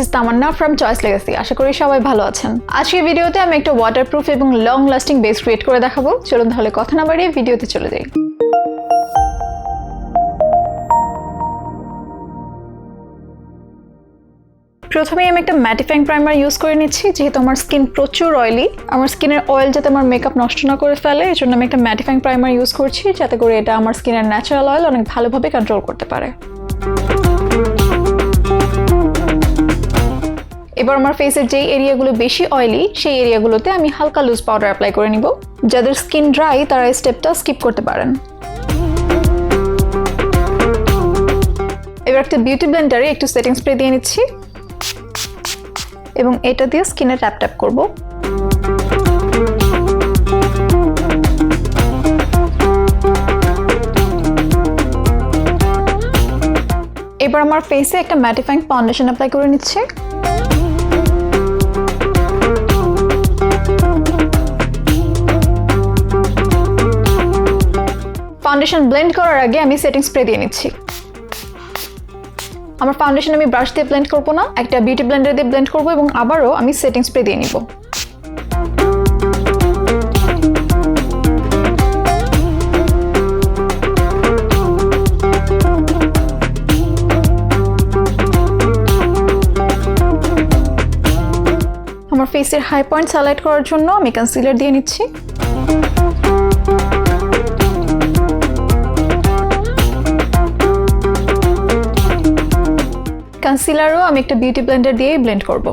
is Tamanna from Choice Legacy. আশা করি সবাই ভালো আছেন। আজকের ভিডিওতে আমি একটা ওয়াটারপ্রুফ এবং লং লাস্টিং বেস ক্রিয়েট করে দেখাবো। চলুন তাহলে কথা না বাড়িয়ে ভিডিওতে চলে যাই। প্রথমে আমি একটা ম্যাটিফাইং প্রাইমার ইউজ করে নিচ্ছি, যেহেতু আমার স্কিন প্রচুর অয়েলি। আমার স্কিনের অয়েল যাতে আমার মেকআপ নষ্ট না করে ফেলে, এই জন্য আমি একটা ম্যাটিফাইং প্রাইমার ইউজ করছি, যাতে করে এটা আমার স্কিনের ন্যাচারাল অয়েল অনেক ভালোভাবে কন্ট্রোল করতে পারে। এবার আমার ফেসের যেই এরিয়াগুলো বেশি অয়েলি, সেই এরিয়াগুলোতে আমি হালকা লুজ পাউডার অ্যাপ্লাই করে নিব। যাদের স্কিন ড্রাই তারা এই স্টেপটা স্কিপ করতে পারেন। এবার একটা বিউটি ব্লেন্ডারে একটু সেটিং স্প্রে দিয়ে নিচ্ছি এবং এটা দিয়ে স্কিনে ট্যাপ ট্যাপ করব। এবার আমার ফেসে একটা ম্যাটিফাইং ফাউন্ডেশন অ্যাপ্লাই করে নিচ্ছি। ফাউন্ডেশন ব্লেন্ড করার আগে আমি সেটিং স্প্রে দিয়ে নিচ্ছি। আমার ফাউন্ডেশন আমি ব্রাশ দিয়ে ব্লেন্ড করব না, একটা বিউটি ব্লেন্ডার দিয়ে ব্লেন্ড করব এবং আবারও আমি সেটিং স্প্রে দিয়ে নিব। আমার ফেসের হাই পয়েন্ট হাইলাইট করার জন্য আমি কনসিলার দিয়ে নিচ্ছি। কনসিলারও আমি একটা বিউটি ব্লেন্ডার দিয়ে ব্লেন্ড করব।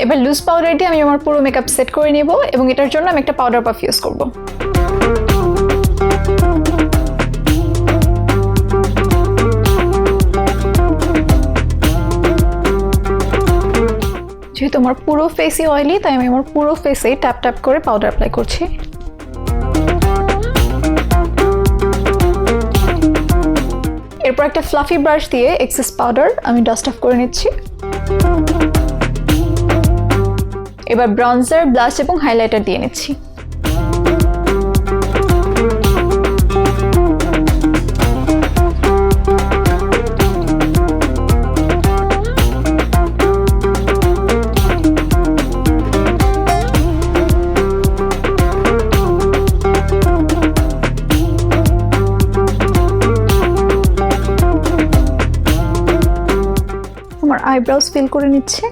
এবার লুজ পাউডার দিয়ে আমি আমার পুরো মেকআপ সেট করে নেব এবং এটার জন্য আমি একটা পাউডার পাফ ইউজ করব। যেহেতু আমার পুরো ফেসই অয়েলি, তাই আমি আমার পুরো ফেসে ট্যাপ ট্যাপ করে পাউডার অ্যাপ্লাই করছি। এরপর একটা ফ্লাফি ব্রাশ দিয়ে এক্সেস পাউডার আমি ডাস্ট অফ করে নিচ্ছি। এবার ব্রনজার, ব্লাশ এবং হাইলাইটার দিয়ে নিচ্ছি। আমার আইব্রাউজ ফিল করে নিচ্ছে।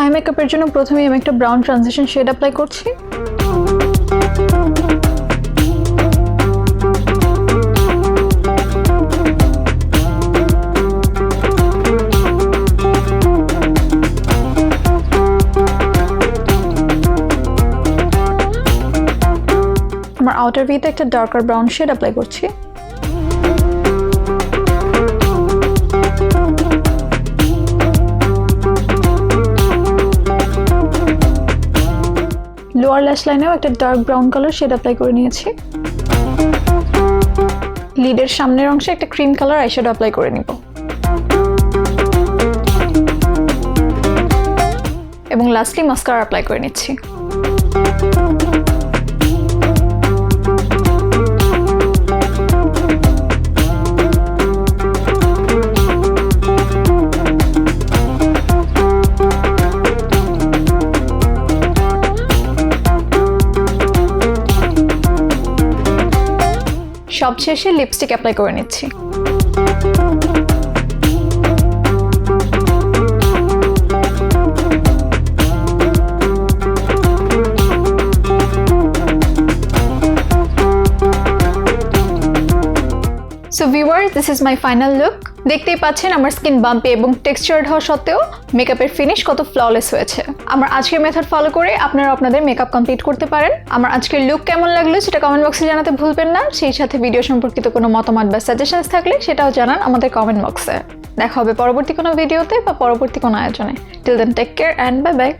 আই মেকআপের জন্য প্রথমে আমি একটা ব্রাউন ট্রানজিশন শেড অ্যাপ্লাই করছি। আমার আউটার ভিতে একটা ডার্কার ব্রাউন শেড অ্যাপ্লাই করছি। লোয়ার ল্যাশ লাইনেও একটা dark brown colour shade apply করে নিয়েছি। লিডের সামনের অংশে একটা ক্রিম কালার আইশ্যাডো অ্যাপ্লাই করে নিব এবং লাস্টলি মাস্কারা অ্যাপ্লাই করে নিচ্ছি। সবশেষে লিপস্টিক অ্যাপ্লাই করে নিচ্ছি। So viewers, this is my final look. দেখতেই পাচ্ছেন আমার স্কিন বাম্পি এবং টেক্সচার্ড হওয়া সত্ত্বেও মেকআপের ফিনিশ কত ফ্ললেস হয়েছে। আমার আজকের মেথড ফলো করে আপনারা আপনাদের মেকআপ কমপ্লিট করতে পারেন। আমার আজকের লুক কেমন লাগলো সেটা কমেন্ট বক্সে জানাতে ভুলবেন না। সেই সাথে ভিডিও সম্পর্কিত কোনো মতামত বা সাজেশনস থাকলে সেটাও জানান আমাদের কমেন্ট বক্সে। দেখা হবে পরবর্তী কোনো ভিডিওতে বা পরবর্তী কোনো আয়োজনে। Till then take care and bye by.